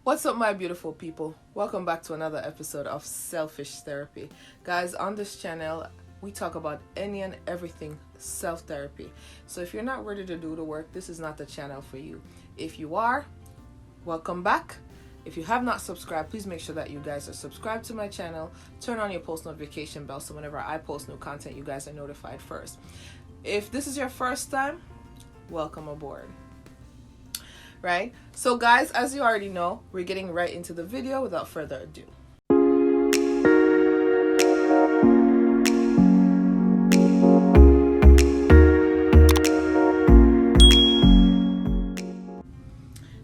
What's up, my beautiful people? Welcome back to another episode of Selfish Therapy. Guys, on this channel, we talk about any and everything self-therapy. So if you're not ready to do the work, this is not the channel for you. If you are, welcome back. If you have not subscribed, please make sure that you guys are subscribed to my channel. Turn on your post notification bell so whenever I post new content, you guys are notified first. If this is your first time, welcome aboard. Right? So guys, as you already know, we're getting right into the video without further ado.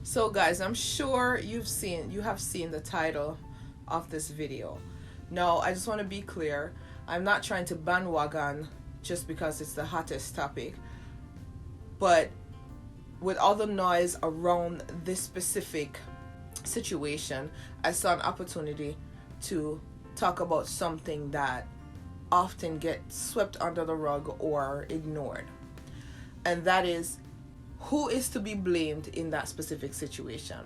So guys, I'm sure you have seen the title of this video. Now, I just want to be clear. I'm not trying to bandwagon just because it's the hottest topic. But with all the noise around this specific situation, I saw an opportunity to talk about something that often gets swept under the rug or ignored. And that is, who is to be blamed in that specific situation?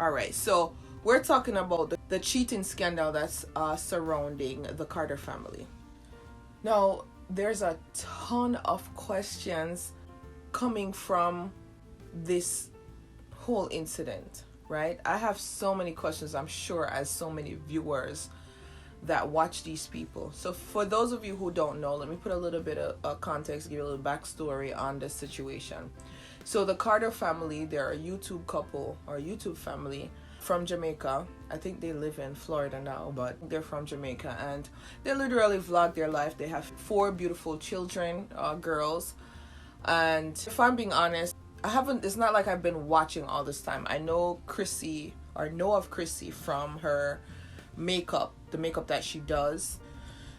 All right, so we're talking about the cheating scandal that's surrounding the Carter family. Now, there's a ton of questions coming from this whole incident, right? I have so many questions, I'm sure, as so many viewers that watch these people. So for those of you who don't know, let me put a little bit of context, give you a little backstory on this situation. So the Carter family, they're a YouTube couple or YouTube family from Jamaica. I think they live in Florida now, but they're from Jamaica, and they literally vlog their life. They have 4 beautiful children, girls. And if I'm being honest, it's not like I've been watching all this time. I know Chrissy, or know of Chrissy from her makeup, the makeup that she does.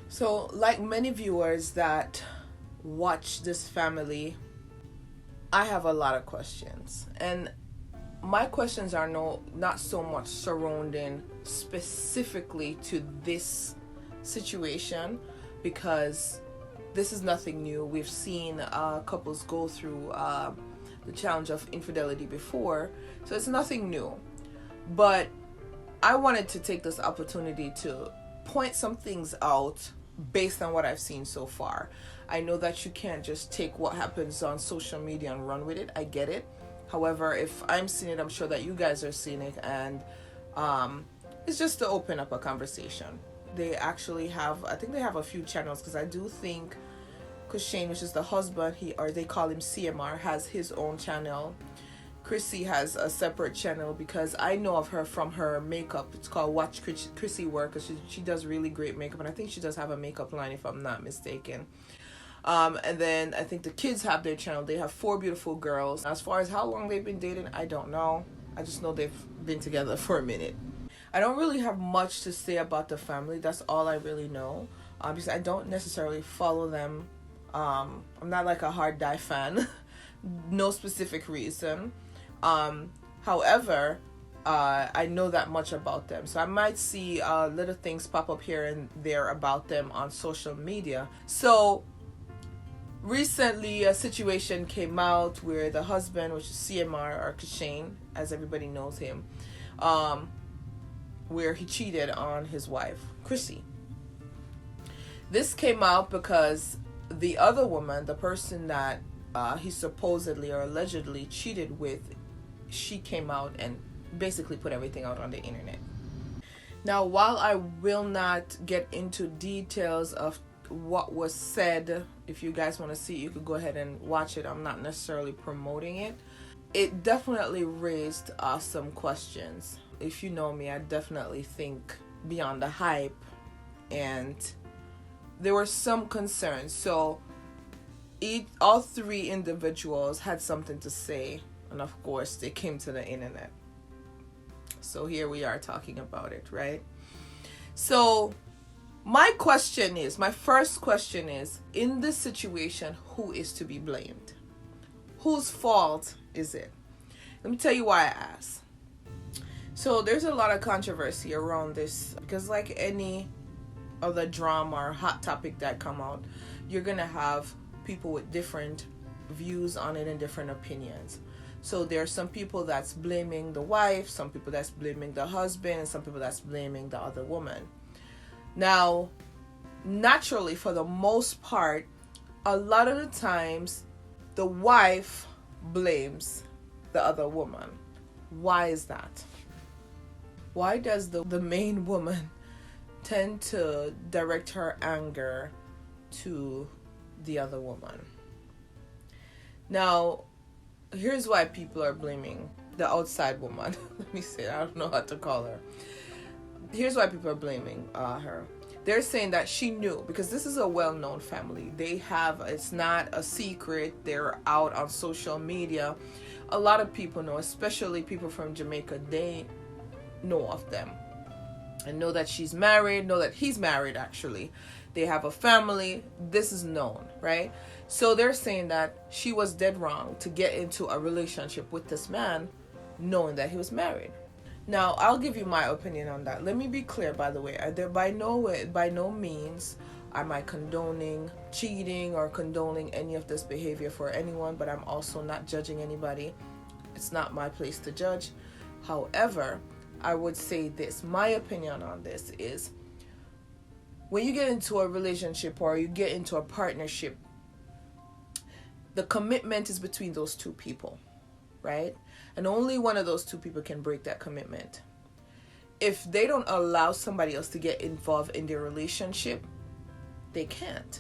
So like many viewers that watch this family, I have a lot of questions. And my questions are not so much surrounding specifically to this situation, because this is nothing new. We've seen couples go through the challenge of infidelity before, so it's nothing new. But I wanted to take this opportunity to point some things out based on what I've seen so far. I know that you can't just take what happens on social media and run with it. I get it. However, if I'm seeing it, I'm sure that you guys are seeing it, and it's just to open up a conversation. They actually have, I think they have a few channels, because I do think Shane, which is the husband, they call him CMR, has his own channel. Chrissy has a separate channel, because I know of her from her makeup. It's called Watch Chrissy Work, because she does really great makeup, and I think she does have a makeup line, if I'm not mistaken. And then I think the kids have their channel. They have 4 beautiful girls. As far as how long they've been dating, I don't know. I just know they've been together for a minute. I don't really have much to say about the family. That's all I really know. Because I don't necessarily follow them. I'm not like a hard die fan. No specific reason. However, I know that much about them. So I might see little things pop up here and there about them on social media. So recently a situation came out where the husband, which is CMR, or Shane, as everybody knows him, where he cheated on his wife, Chrissy. This came out because the other woman, the person that he supposedly or allegedly cheated with, she came out and basically put everything out on the internet. Now, while I will not get into details of what was said, if you guys want to see it, you could go ahead and watch it. I'm not necessarily promoting it. It definitely raised some questions. If you know me, I definitely think beyond the hype, and there were some concerns. So all 3 individuals had something to say, and of course they came to the internet. So here we are talking about it, right? So my first question is, in this situation, who is to be blamed? Whose fault is it? Let me tell you why I ask. So there's a lot of controversy around this, because like any other drama or hot topic that come out, you're gonna have people with different views on it and different opinions. So there are some people that's blaming the wife, some people that's blaming the husband, and some people that's blaming the other woman. Now, naturally, for the most part, a lot of the times, the wife blames the other woman. Why is that? Why does the main woman tend to direct her anger to the other woman? Now, here's why people are blaming the outside woman. Let me say, I don't know how to call her. Here's why people are blaming her. They're saying that she knew, because this is a well-known family. It's not a secret. They're out on social media. A lot of people know, especially people from Jamaica, they know of them. And know that she's married, know that he's married actually. They have a family. This is known, right? So they're saying that she was dead wrong to get into a relationship with this man knowing that he was married. Now, I'll give you my opinion on that. Let me be clear, by the way. By no means am I condoning cheating or condoning any of this behavior for anyone, but I'm also not judging anybody. It's not my place to judge. However, I would say this. My opinion on this is, when you get into a relationship or you get into a partnership, the commitment is between those two people, right? And only one of those two people can break that commitment. If they don't allow somebody else to get involved in their relationship, they can't.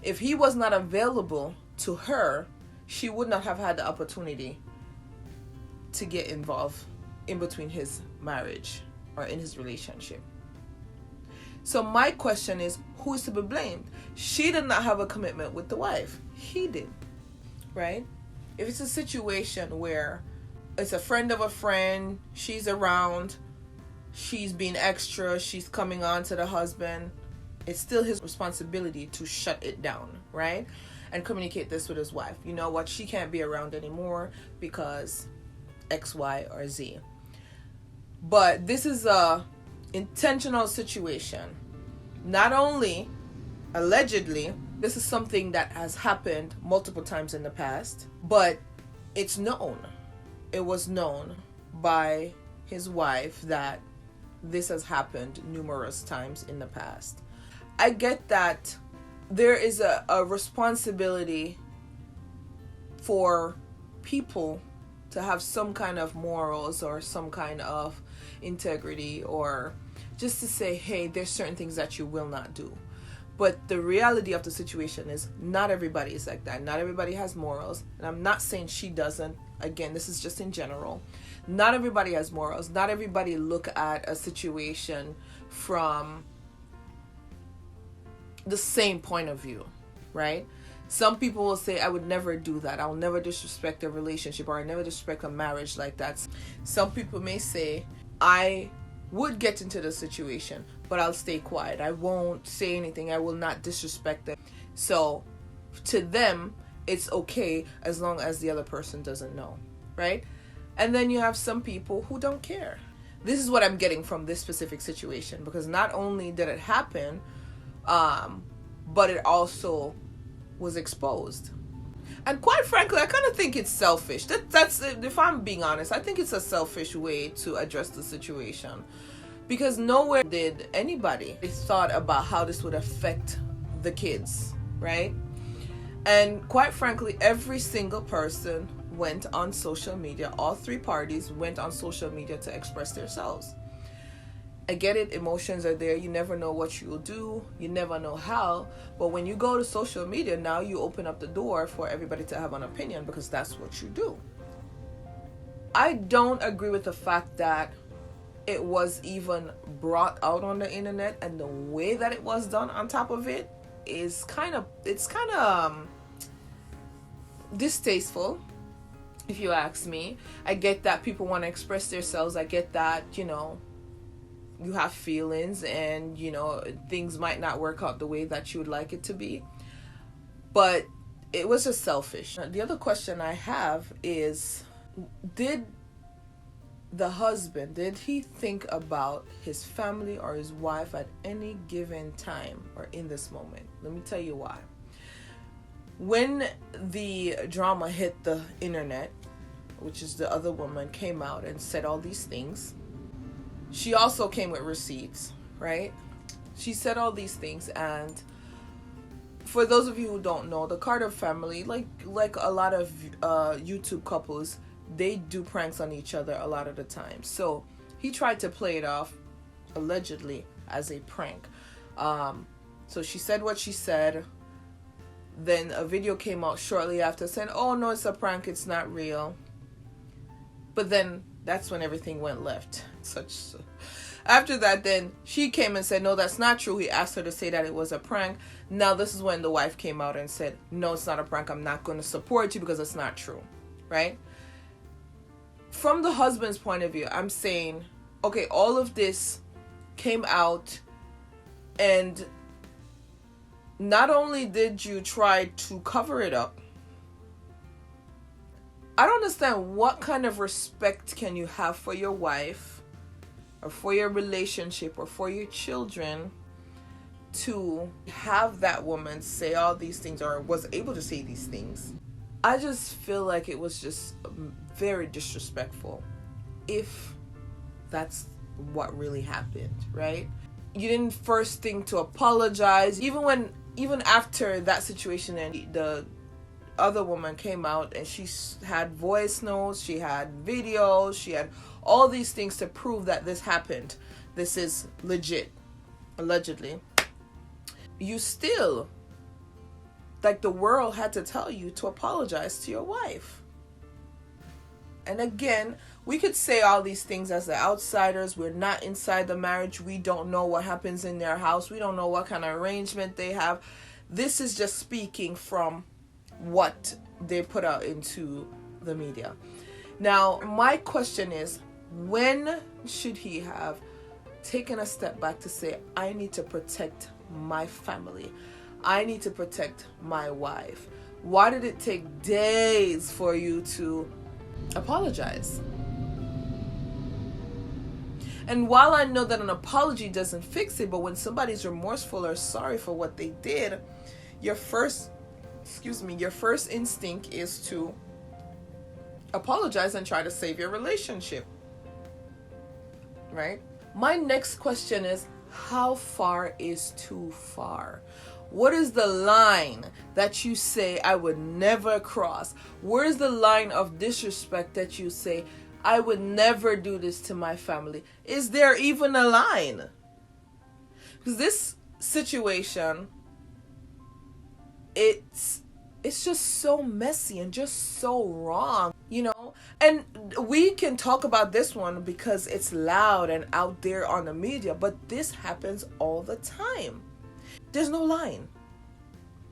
If he was not available to her, she would not have had the opportunity to get involved in between his marriage or in his relationship. So my question is, who is to be blamed? She did not have a commitment with the wife. He did, right? If it's a situation where it's a friend of a friend, she's around, she's being extra, she's coming on to the husband, it's still his responsibility to shut it down, right? And communicate this with his wife. You know what? She can't be around anymore because X, Y, or Z. But this is a intentional situation. Not only allegedly, this is something that has happened multiple times in the past, but it's known. It was known by his wife that this has happened numerous times in the past. I get that there is a responsibility for people to have some kind of morals or some kind of integrity, or just to say, hey, there's certain things that you will not do. But the reality of the situation is not everybody is like that. Not everybody has morals. And I'm not saying she doesn't. Again, this is just in general. Not everybody has morals. Not everybody look at a situation from the same point of view, right? Some people will say, I would never do that. I'll never disrespect a relationship, or I never disrespect a marriage like that. Some people may say, I would get into the situation, but I'll stay quiet. I won't say anything. I will not disrespect them. So to them, it's okay as long as the other person doesn't know, right? And then you have some people who don't care. This is what I'm getting from this specific situation, because not only did it happen, but it also was exposed. And quite frankly, I kind of think it's selfish. That's, if I'm being honest, I think it's a selfish way to address the situation. Because nowhere did anybody thought about how this would affect the kids, right? And quite frankly, every single person went on social media. All three parties went on social media to express themselves. I get it, emotions are there. You never know what you'll do. You never know how. But when you go to social media, now you open up the door for everybody to have an opinion, because that's what you do. I don't agree with the fact that it was even brought out on the internet, and the way that it was done on top of it is kind of distasteful, if you ask me. I get that people want to express themselves. I get that, you have feelings, and things might not work out the way that you would like it to be, but it was just selfish. The other question I have is, did the husband, did he think about his family or his wife at any given time or in this moment? Let me tell you why. When the drama hit the internet, which is the other woman, came out and said all these things. She also came with receipts, right? She said all these things, and for those of you who don't know, the Carter family, like a lot of YouTube couples, they do pranks on each other a lot of the time. So he tried to play it off, allegedly, as a prank. So she said what she said. Then a video came out shortly after saying, oh no, it's a prank, it's not real. But then that's when everything went left. After that, then she came and said, no, that's not true. He asked her to say that it was a prank. Now this is when the wife came out and said, no, it's not a prank. I'm not going to support you because it's not true. Right? From the husband's point of view, I'm saying, okay, all of this came out, and not only did you try to cover it up, I don't understand what kind of respect can you have for your wife or for your relationship or for your children to have that woman say all these things, or was able to say these things. I just feel like it was just very disrespectful, if that's what really happened, right? You didn't first think to apologize, even after that situation, and the other woman came out and she had voice notes, she had videos, she had all these things to prove that this happened. This is legit, allegedly. You still, like, the world had to tell you to apologize to your wife. And again, we could say all these things as the outsiders. We're not inside the marriage. We don't know what happens in their house. We don't know what kind of arrangement they have. This is just speaking from what they put out into the media. Now, my question is, when should he have taken a step back to say, I need to protect my family, I need to protect my wife? Why did it take days for you to apologize? And while I know that an apology doesn't fix it, but when somebody's remorseful or sorry for what they did, your first instinct is to apologize and try to save your relationship, right? My next question is, how far is too far? What is the line that you say I would never cross? Where is the line of disrespect that you say I would never do this to my family? Is there even a line? Because this situation, it's just so messy and just so wrong, you know? And we can talk about this one because it's loud and out there on the media, but this happens all the time. There's no line.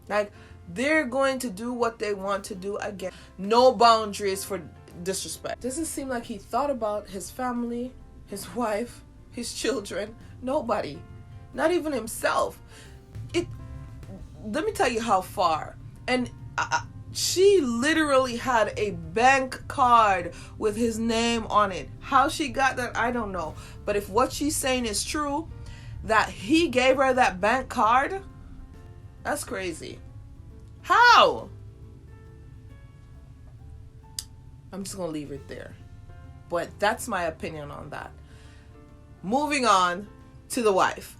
Like, they're going to do what they want to do. Again, no boundaries for disrespect. Doesn't seem like he thought about his family, his wife, his children. Nobody. Not even himself. Let me tell you how far. And she literally had a bank card with his name on it. How she got that, I don't know. But if what she's saying is true, that he gave her that bank card, that's crazy. How? I'm just going to leave it there. But that's my opinion on that. Moving on to the wife.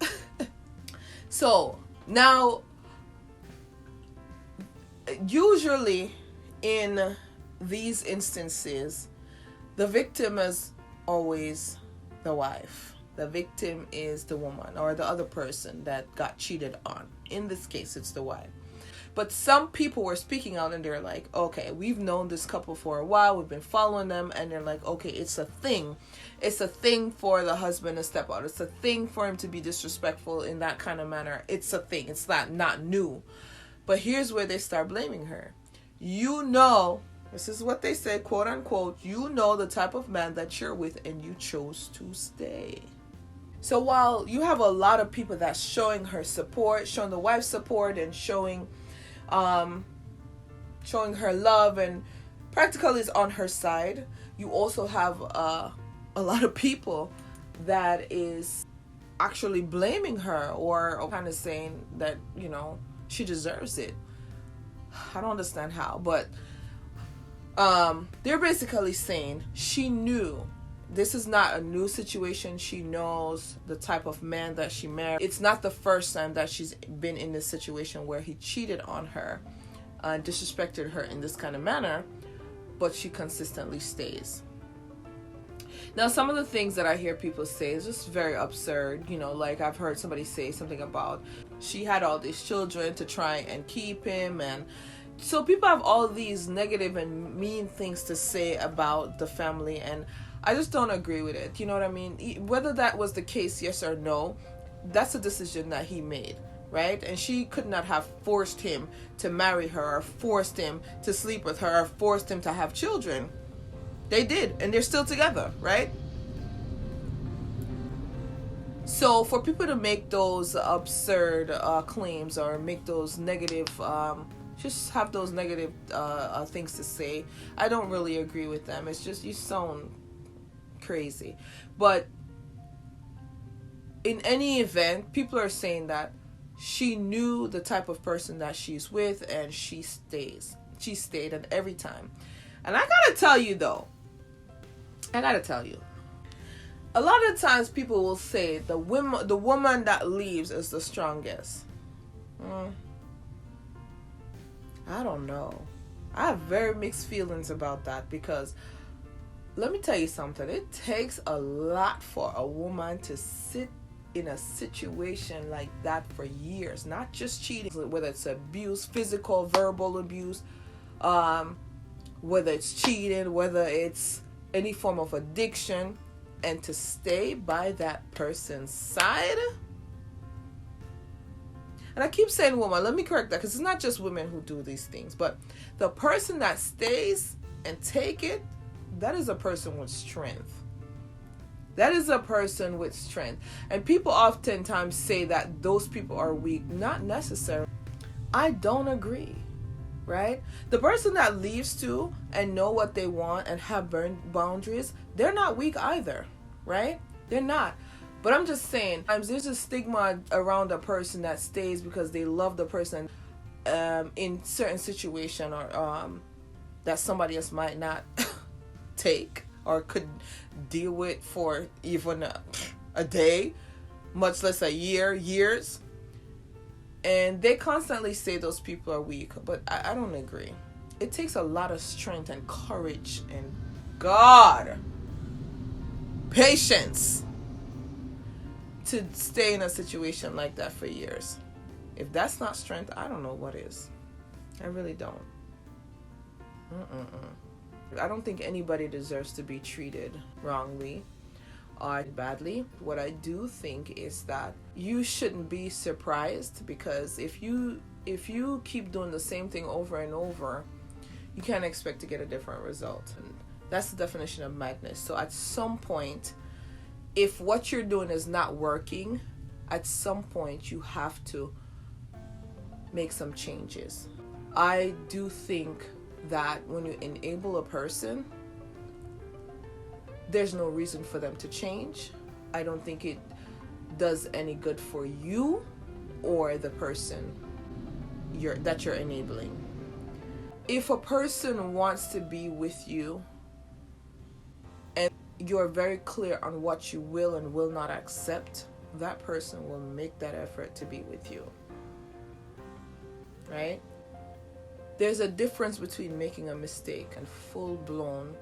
So, now, usually in these instances, the victim is always the wife. The victim is the woman or the other person that got cheated on. In this case, it's the wife. But some people were speaking out and they're like, okay, we've known this couple for a while. We've been following them. And they're like, okay, it's a thing. It's a thing for the husband to step out. It's a thing for him to be disrespectful in that kind of manner. It's a thing. It's not new. But here's where they start blaming her. You know, this is what they say, quote unquote, you know the type of man that you're with and you chose to stay. So while you have a lot of people that's showing her support, showing the wife support and showing her love and practically is on her side, you also have a lot of people that is actually blaming her or kind of saying that, you know, she deserves it. I don't understand how, but They're basically saying she knew this is not a new situation. She knows the type of man that she married. It's not the first time that she's been in this situation where he cheated on her and disrespected her in this kind of manner, but she consistently stays. Now, some of the things that I hear people say is just very absurd. You know, like I've heard somebody say something about she had all these children to try and keep him, and so people have all these negative and mean things to say about the family, and I just don't agree with it. You know what I mean? Whether that was the case, yes or no, that's a decision that he made, right? And she could not have forced him to marry her, or forced him to sleep with her, or forced him to have children. They did, and they're still together, right? So for people to make those absurd claims, or make those negative just have those negative things to say, I don't really agree with them. It's just, you sound crazy. But in any event, people are saying that she knew the type of person that she's with, and she stayed at every time. And I gotta tell you though, a lot of times people will say the woman that leaves is the strongest. I don't know. I have very mixed feelings about that, because let me tell you something. It takes a lot for a woman to sit in a situation like that for years, not just cheating, whether it's abuse, physical, verbal abuse, whether it's cheating, whether it's any form of addiction, and to stay by that person's side. And I keep saying woman, let me correct that, because it's not just women who do these things, but the person that stays and take it, that is a person with strength. That is a person with strength. And people oftentimes say that those people are weak. Not necessarily. I don't agree, right? The person that leaves too and know what they want and have boundaries, they're not weak either, right? They're not. But I'm just saying, there's a stigma around a person that stays because they love the person in certain situation, or that somebody else might not take or could deal with for even a day, much less a years. And they constantly say those people are weak, but I don't agree. It takes a lot of strength and courage and patience to stay in a situation like that for years. If that's not strength, I don't know what is. I really don't. I don't think anybody deserves to be treated wrongly or badly. What I do think is that you shouldn't be surprised, because if you keep doing the same thing over and over, you can't expect to get a different result. And that's the definition of madness. So at some point, if what you're doing is not working, at some point you have to make some changes. I do think that when you enable a person, there's no reason for them to change. I don't think it does any good for you or the person that you're enabling. If a person wants to be with you and you're very clear on what you will and will not accept, that person will make that effort to be with you. Right? There's a difference between making a mistake and full-blown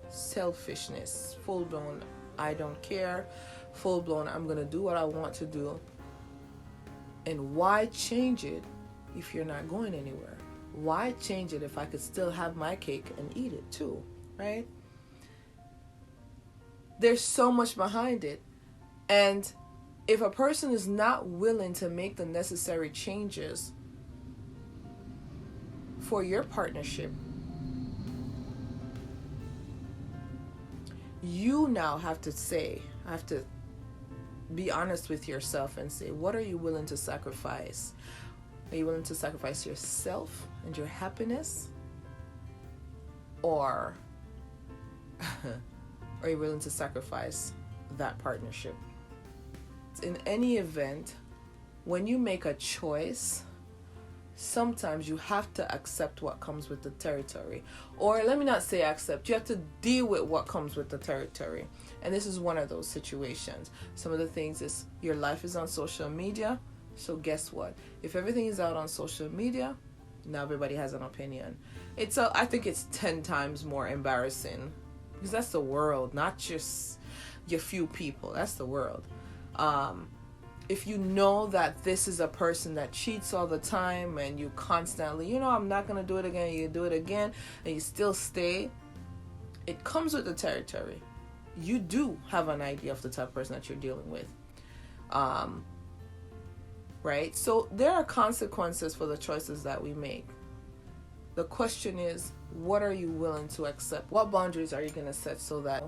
selfishness, full-blown I don't care, full-blown I'm gonna do what I want to do. And why change it if you're not going anywhere? Why change it if I could still have my cake and eat it too, right? There's so much behind it. And if a person is not willing to make the necessary changes for your partnership, you now have to be honest with yourself and say, what are you willing to sacrifice? Are you willing to sacrifice yourself and your happiness? Or are you willing to sacrifice that partnership? In any event, when you make a choice, sometimes you have to accept what comes with the territory. Or let me not say accept, you have to deal with what comes with the territory. And this is one of those situations. Some of the things is your life is on social media. So guess what? If everything is out on social media, now everybody has an opinion. I think it's 10 times more embarrassing, because that's the world, not just your few people. That's the world. If you know that this is a person that cheats all the time, and you constantly, I'm not going to do it again, you do it again, and you still stay, it comes with the territory. You do have an idea of the type of person that you're dealing with. Right? So there are consequences for the choices that we make. The question is, what are you willing to accept? What boundaries are you going to set so that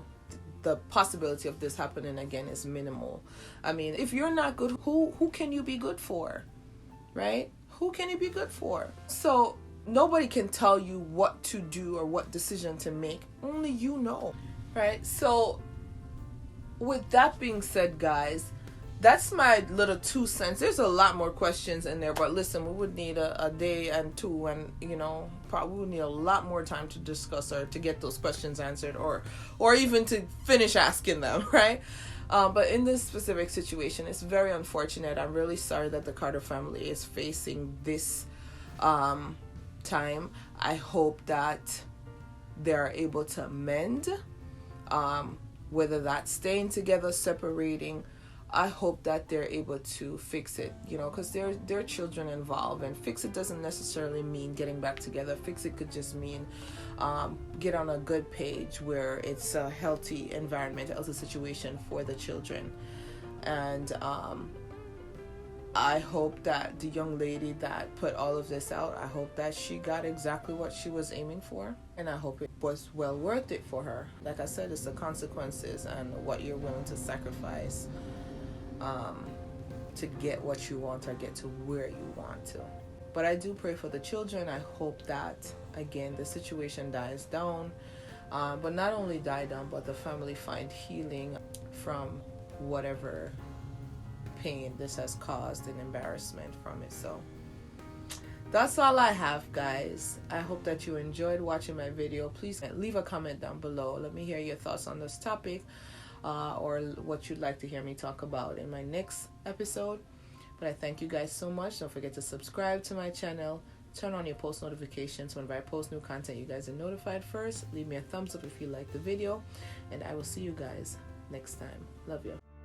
the possibility of this happening again is minimal? I mean, if you're not good, who can you be good for? Right? Who can you be good for? So nobody can tell you what to do or what decision to make. Only you know. Right? So with that being said, guys, that's my little 2 cents. There's a lot more questions in there, but listen, we would need a day and two, and probably would need a lot more time to discuss or to get those questions answered, or even to finish asking them, right? But in this specific situation, it's very unfortunate. I'm really sorry that the Carter family is facing this time. I hope that they're able to mend, whether that's staying together, separating. I hope that they're able to fix it, because there are children involved, and fix it doesn't necessarily mean getting back together. Fix it could just mean get on a good page where it's a healthy environment, healthy situation for the children. And I hope that the young lady that put all of this out, I hope that she got exactly what she was aiming for, and I hope it was well worth it for her. Like I said, it's the consequences and what you're willing to sacrifice to get what you want or get to where you want to. But I do pray for the children. I hope that, again, the situation dies down, but not only die down, but the family find healing from whatever pain this has caused and embarrassment from it. So that's all I have, guys. I hope that you enjoyed watching my video. Please leave a comment down below. Let me hear your thoughts on this topic, or what you'd like to hear me talk about in my next episode. But I thank you guys so much. Don't forget to subscribe to my channel. Turn on your post notifications. Whenever I post new content, you guys are notified first. Leave me a thumbs up if you like the video. And I will see you guys next time. Love you.